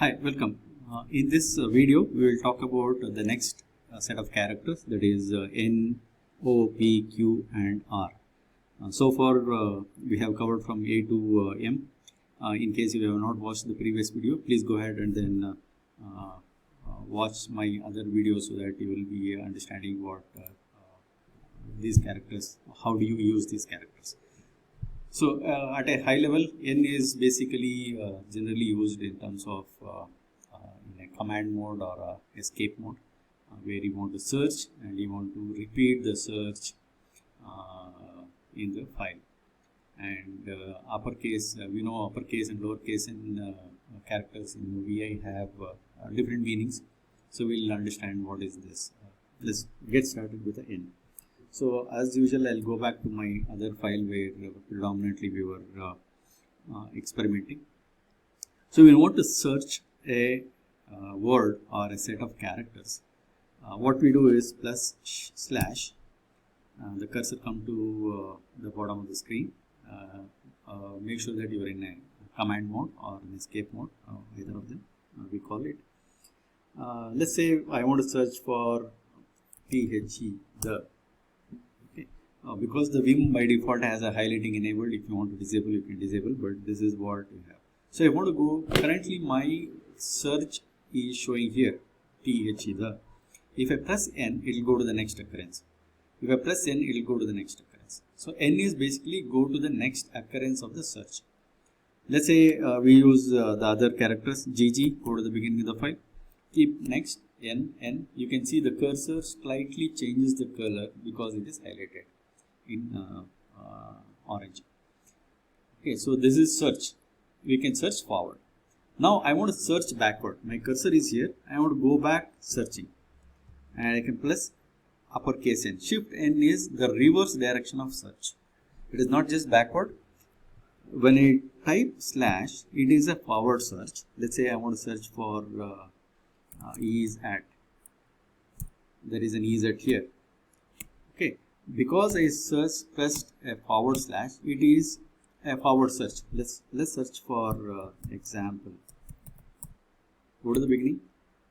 Hi, welcome. In this video, we will talk about the next set of characters, that is N, O, P, Q and R. So far, we have covered from A to M. In case you have not watched the previous video, please go ahead and then watch my other videos so that you will be understanding what these characters, how do you use these characters. So at a high level, N is basically generally used in terms of in a command mode or escape mode, where you want to search and you want to repeat the search in the file. And uppercase, we know uppercase and lowercase in characters in VI have different meanings. So we'll understand what is this. Let's get started with the N. So as usual, I'll go back to my other file where predominantly we were experimenting. So we want to search a word or a set of characters. What we do is plus slash. The cursor come to the bottom of the screen. Make sure that you are in a command mode or an escape mode, either of them we call it. Let's say I want to search for THE, the. Because the Vim by default has a highlighting enabled, if you want to disable, you can disable, but this is what we have. So I want to go, currently my search is showing here, THE, the. If I press N, it will go to the next occurrence. If I press N, it will go to the next occurrence. So N is basically go to the next occurrence of the search. Let's say we use the other characters, GG, go to the beginning of the file, keep next, N, you can see the cursor slightly changes the color because it is highlighted in orange. Okay, so this is search. We can search forward. Now I want to search backward. My cursor is here. I want to go back searching, and I can press uppercase N. Shift N is the reverse direction of search. It is not just backward. When I type slash, it is a forward search. Let's say I want to search for is at. There is an is at here. Okay. Because I pressed a forward slash, it is a forward search. Let's search for example. Go to the beginning,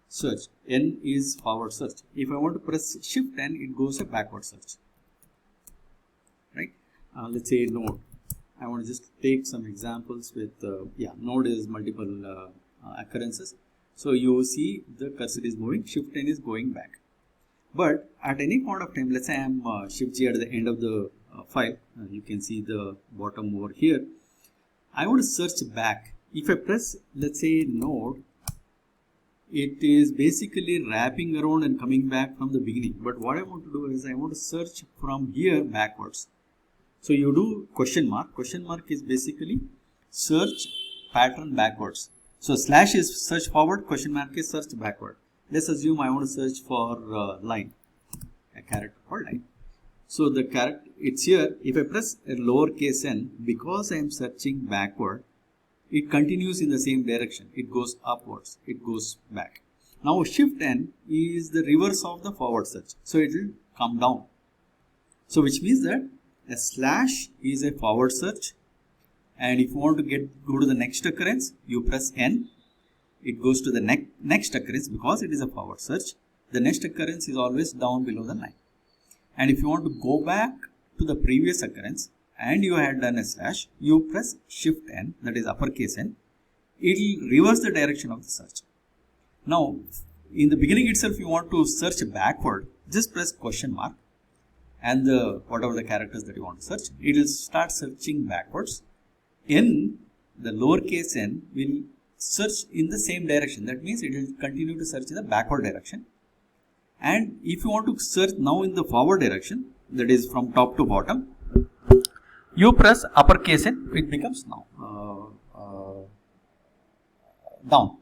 search. N is forward search. If I want to press shift N, it goes a backward search. Right? Let's say node. I want to just take some examples with node is multiple occurrences. So you see the cursor is moving, shift N is going back. But at any point of time, let's say I am shift G at the end of the file, you can see the bottom over here. I want to search back. If I press, let's say node, it is basically wrapping around and coming back from the beginning. But what I want to do is I want to search from here backwards. So you do question mark. Question mark is basically search pattern backwards. So slash is search forward, question mark is search backward. Let's assume I want to search for line, a character called line. So the character, it's here. If I press a lowercase n, because I am searching backward, it continues in the same direction. It goes upwards, it goes back. Now shift n is the reverse of the forward search. So it will come down. So which means that a slash is a forward search. And if you want to go to the next occurrence, you press N. It goes to the next occurrence because it is a forward search. The next occurrence is always down below the line. And if you want to go back to the previous occurrence and you had done a slash, you press shift N, that is uppercase N. It will reverse the direction of the search. Now, in the beginning itself, you want to search backward, just press question mark and whatever the characters that you want to search, it will start searching backwards. N, the lowercase n, will search in the same direction. That means it will continue to search in the backward direction. And if you want to search now in the forward direction, that is from top to bottom, you press uppercase N, it becomes now down.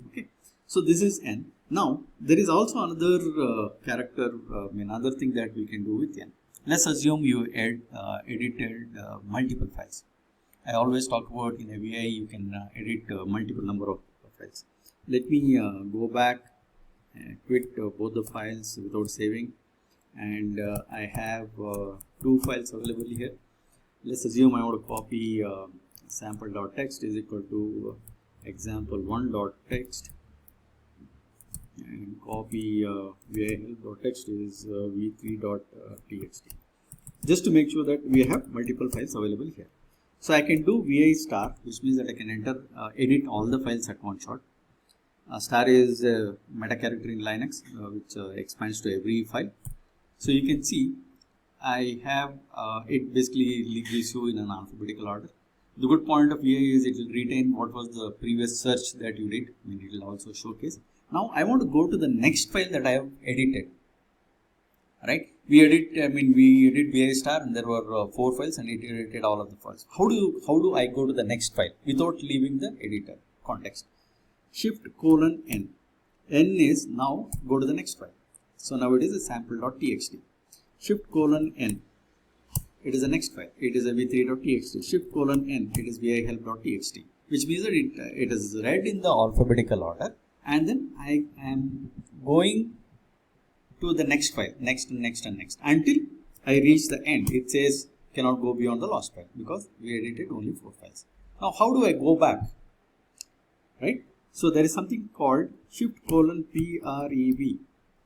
Okay. So this is N. Now there is also another character, another thing that we can do with N. Let's assume you edited multiple files. I always talk about in a VI you can edit multiple number of files. Let me go back and quit both the files without saving, and I have two files available here. Let's assume I want to copy sample.txt is equal to example1.text and copy vi-help.text is v3.txt, just to make sure that we have multiple files available here. So I can do vi star, which means that I can edit all the files at one shot. Star is a meta character in Linux, which expands to every file. So you can see I have it basically gives you in an alphabetical order. The good point of vi is it will retain what was the previous search that you did. I mean, it will also showcase. Now I want to go to the next file that I have edited. Right? We edit vi star, and there were 4 files, and it edited all of the files. How do I go to the next file without leaving the editor context? Shift:"n. N is now go to the next file. So now it is a sample.txt. Shift:"n. It is the next file. It is a v3.txt. Shift:"n. It is vi-help.txt, which means that it is read in the alphabetical order, and then I am going to the next file, next and next and next, until I reach the end. It says cannot go beyond the last file because we edited only 4 files. Now how do I go back? Right? So there is something called Shift:"prev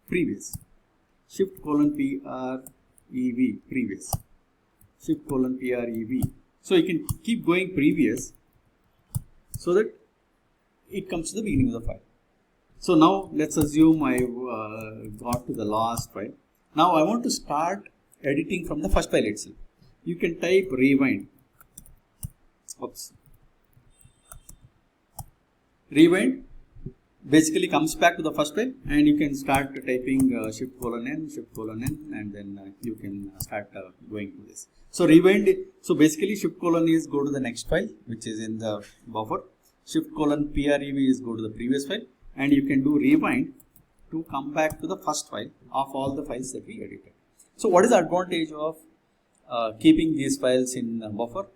previous. Shift:"prev previous. Shift:"prev. So you can keep going previous so that it comes to the beginning of the file. So now let's assume I got to the last file. Now I want to start editing from the first file itself. You can type rewind. Oops. Rewind basically comes back to the first file, and you can start typing Shift:"n, and then you can start going to this. So rewind. So basically Shift:" is go to the next file, which is in the buffer. Shift:"prev is go to the previous file. And you can do rewind to come back to the first file of all the files that we edited. So what is the advantage of keeping these files in buffer?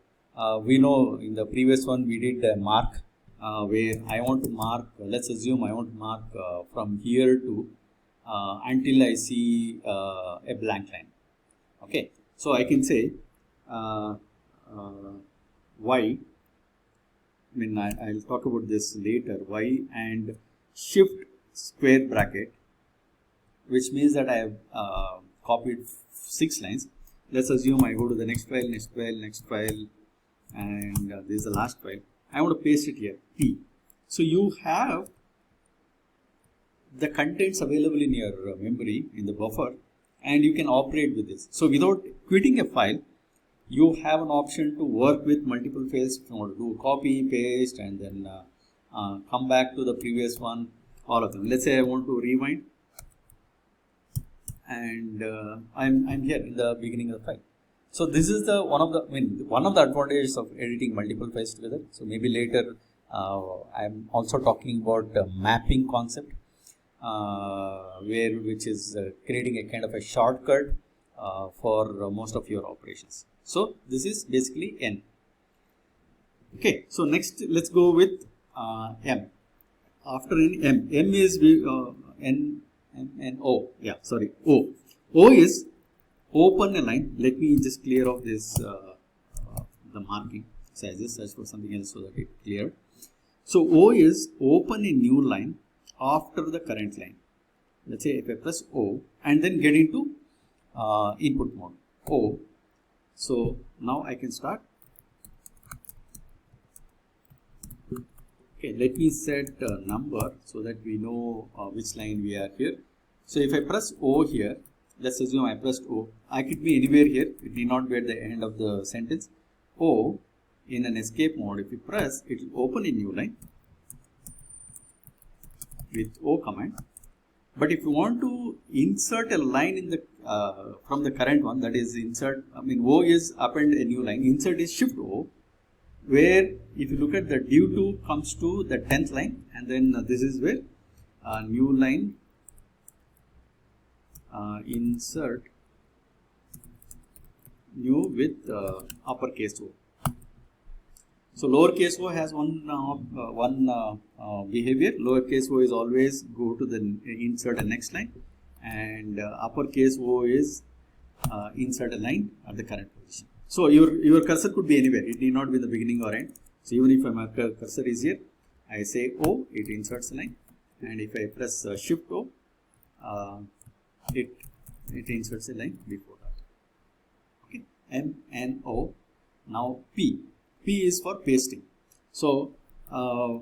We know in the previous one we did a mark where I want to mark, let's assume I want to mark from here to until I see a blank line. Okay, so I can say y, I'll talk about this later, y and shift square bracket, which means that I have copied 6 lines. Let's assume I go to the next file, next file, next file, and this is the last file. I want to paste it here, P. So you have the contents available in your memory, in the buffer, and you can operate with this. So without quitting a file, you have an option to work with multiple files. If you want to do copy, paste, and then come back to the previous one, all of them. Let's say I want to rewind, and I'm here in the beginning of the file. So this is the one of the advantages of editing multiple files together. So maybe later I'm also talking about the mapping concept, which is creating a kind of a shortcut for most of your operations. So this is basically N. Okay, so next let's go with M. After M is N and O. Yeah, sorry, O. O is open a line. Let me just clear off this the marking. So I just search for something else so that it cleared. So O is open a new line after the current line. Let's say if I press O and then get into input mode. O. So now I can start. Okay, let me set a number so that we know which line we are here. So if I press O here, let's assume I pressed O. I could be anywhere here. It need not be at the end of the sentence. O in an escape mode, if you press, it will open a new line with O command. But if you want to insert a line in the from the current one, that is insert, O is append a new line. Insert is Shift O, where if you look at the div 2 comes to the 10th line, and then this is where new line insert new with uppercase O. So lowercase o has one behavior. Lowercase o is always go to the insert a next line, and uppercase O is insert a line at the current position. So your cursor could be anywhere. It need not be in the beginning or end. So even if my cursor is here, I say O, it inserts a line, and if I press Shift O, it inserts a line before that. Okay, M N O. Now P. P is for pasting. So Y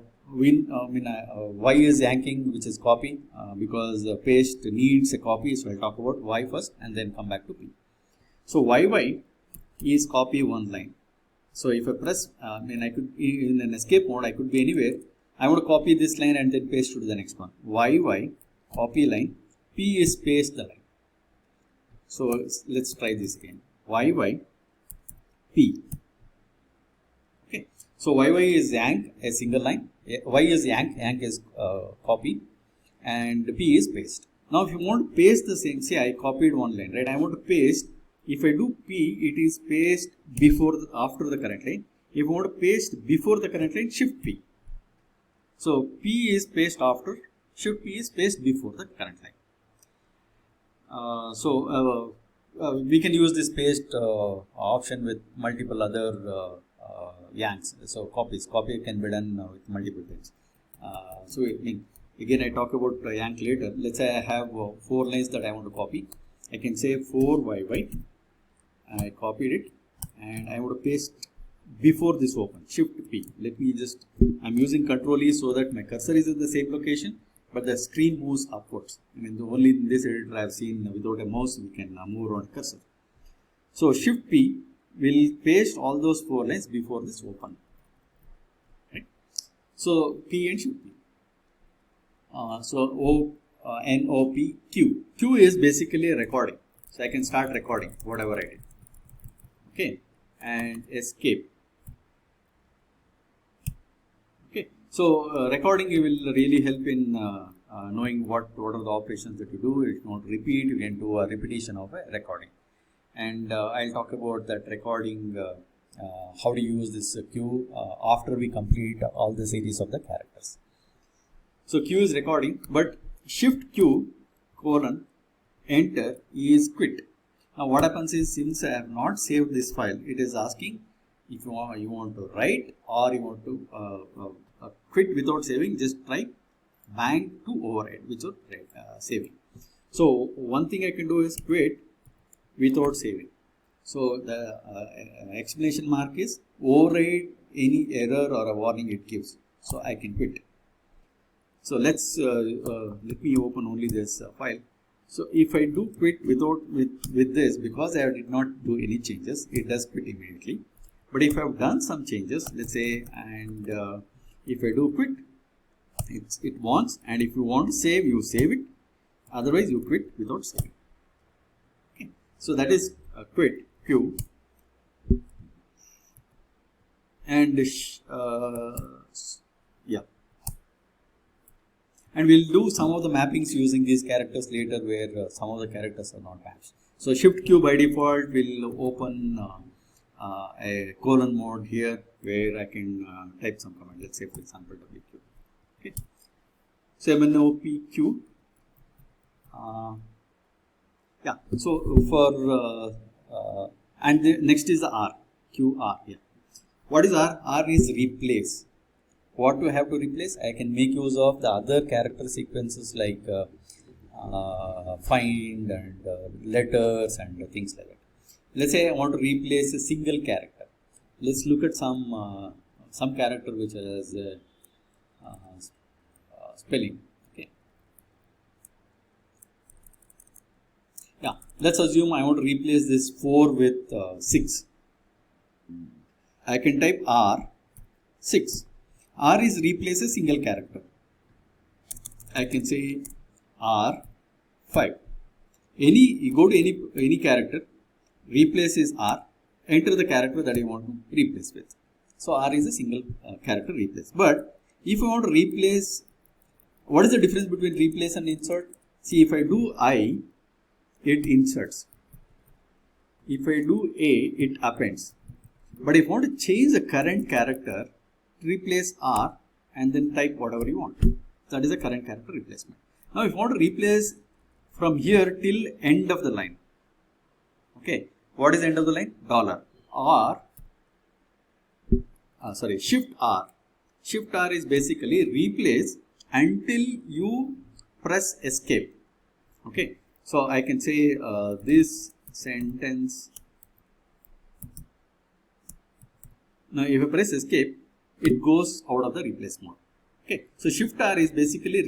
is yanking, which is copy, because paste needs a copy. So I'll talk about Y first and then come back to P. So YY is copy one line. So if I press, I could, in an escape mode, I could be anywhere. I want to copy this line and then paste to the next one. YY, copy line, P is paste the line. So let's try this again. YY, P. Okay. So YY is yank, a single line. Y is yank is copy, and P is paste. Now if you want to paste the same, see I copied one line, right? I want to paste. If I do P, it is paste before after the current line. If you want to paste before the current line, Shift P. So P is paste after, Shift P is paste before the current line. We can use this paste option with multiple other yanks. So copy can be done with multiple things. Again I talk about yank later. Let's say I have 4 lines that I want to copy. I can say 4YY. I copied it and I want to paste before this open. Shift P. Let me just, I'm using Control E so that my cursor is in the same location, but the screen moves upwards. Only in this editor I have seen without a mouse we can move around cursor. So Shift P will paste all those 4 lines before this open. Right? So P and Shift P. N O P Q. Q is basically a recording. So I can start recording whatever I did. Okay, and escape. Okay, so recording will really help in knowing what are the operations that you do. If you want to repeat, you can do a repetition of a recording. And I'll talk about that recording, how to use this Q after we complete all the series of the characters. So Q is recording, but Shift Q colon enter is quit. Now what happens is, since I have not saved this file, it is asking if you want to write or you want to quit without saving. Just try bang to override without saving. So one thing I can do is quit without saving. So the exclamation mark is override any error or a warning it gives. So I can quit. So let me open only this file. So if I do quit with this, because I did not do any changes, it does quit immediately. But if I have done some changes, let's say, and if I do quit, it wants, and if you want to save, you save it. Otherwise, you quit without saving. Okay. So that is quit Q. And yeah. And we'll do some of the mappings using these characters later, where some of the characters are not mapped. So Shift Q by default will open a colon mode here, where I can type some command. Let's say, for example, WQ. Okay. So MNOPQ. Yeah. So for and the next is the R. QR. Yeah. What is R? R is replace. What do I have to replace? I can make use of the other character sequences like find and letters and things like that. Let's say I want to replace a single character. Let's look at some character which has spelling. Okay. Yeah. Let's assume I want to replace this 4 with 6. I can type R 6. R is replace a single character. I can say R 5. You go to any character, replace is R, enter the character that you want to replace with. So R is a single character replace. But if I want to replace, what is the difference between replace and insert? See, if I do I, it inserts. If I do A, it appends. But if I want to change the current character, replace R and then type whatever you want. That is a current character replacement. Now if you want to replace from here till end of the line. Okay. What is the end of the line? $. R. Shift R. Shift R is basically replace until you press escape. Okay, so I can say this sentence. Now if I press escape, it goes out of the replace mode. Okay, so Shift R is basically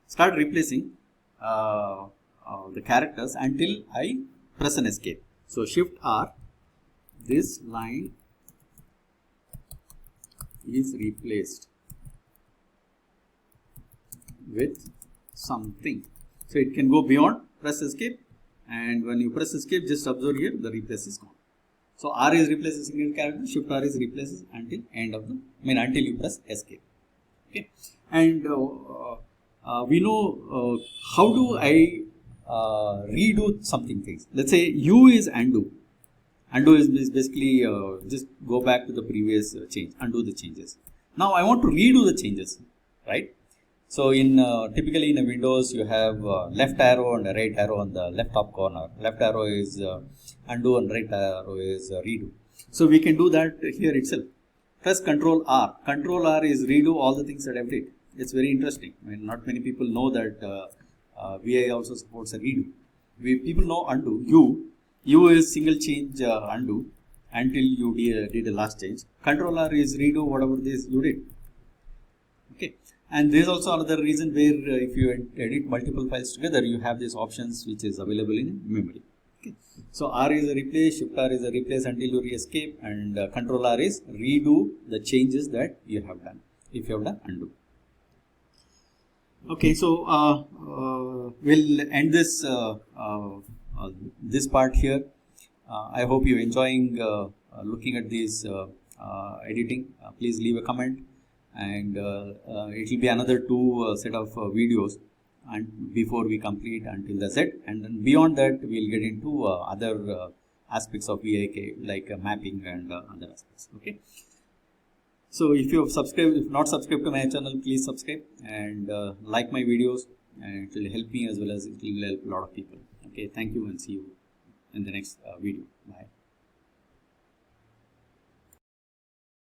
start replacing the characters until I press an escape. So Shift R, this line is replaced with something. So it can go beyond press escape, and when you press escape, just observe here the replace is gone. So R is replaces a single character, Shift R is replaces until end of the until you press escape. Okay, and we know how do I redo something things. Let's say U is undo. Undo is basically just go back to the previous change, undo the changes. Now I want to redo the changes, right? So in typically in a Windows you have left arrow and a right arrow on the left top corner. Left arrow is undo and right arrow is redo. So we can do that here itself. Press Control R. Control R is redo all the things that I've did. It's very interesting. I mean, not many people know that VI also supports a redo. People know undo. U is single change undo until you did the last change. Control R is redo whatever this you did. Okay. And there is also another reason where if you edit multiple files together, you have these options which is available in memory. Okay. So R is a replace, Shift R is a replace until you escape, and Control R is redo the changes that you have done if you have done undo. Okay, so we'll end this this part here. I hope you're enjoying looking at this editing. Please leave a comment, and it will be another two set of videos and before we complete until the set, and then beyond that we'll get into other aspects of VIK like mapping and other aspects. Okay, so if you have subscribed, if not subscribed to my channel, please subscribe and like my videos, and it will help me as well as it will help a lot of people. Okay, thank you and see you in the next video. Bye.